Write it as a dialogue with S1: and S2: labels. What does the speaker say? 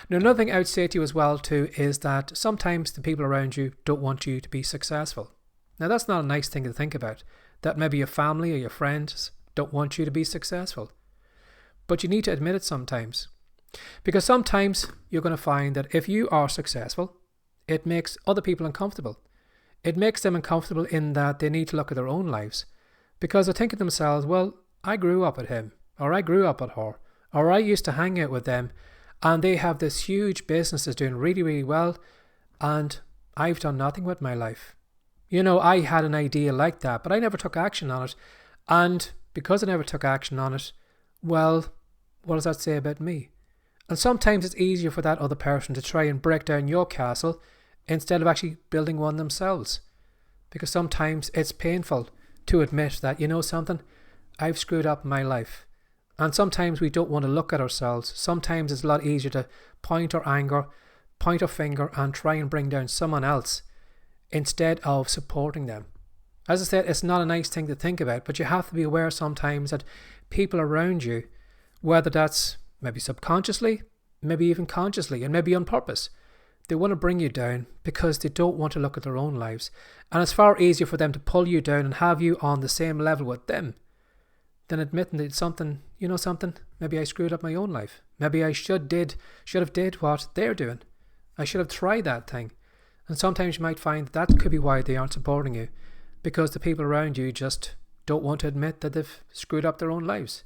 S1: Now, another thing I would say to you as well too is that sometimes the people around you don't want you to be successful. Now, that's not a nice thing to think about, that maybe your family or your friends don't want you to be successful. But you need to admit it sometimes. Because sometimes you're going to find that if you are successful, it makes other people uncomfortable. It makes them uncomfortable in that they need to look at their own lives. Because they think to themselves, well, I grew up with him, or I grew up with her, or I used to hang out with them, and they have this huge business that's doing really, really well, and I've done nothing with my life. You know, I had an idea like that, but I never took action on it. And because I never took action on it, well, what does that say about me? And sometimes it's easier for that other person to try and break down your castle instead of actually building one themselves. Because sometimes it's painful to admit that, you know something, I've screwed up my life. And sometimes we don't want to look at ourselves. Sometimes it's a lot easier to point our anger, point our finger and try and bring down someone else instead of supporting them. As I said, it's not a nice thing to think about, but you have to be aware sometimes that people around you, whether that's maybe subconsciously, maybe even consciously, and maybe on purpose, they want to bring you down because they don't want to look at their own lives. And it's far easier for them to pull you down and have you on the same level with them than admitting that something, you know something, maybe I screwed up my own life. Maybe I should have did what they're doing. I should have tried that thing. And sometimes you might find that could be why they aren't supporting you, because the people around you just don't want to admit that they've screwed up their own lives.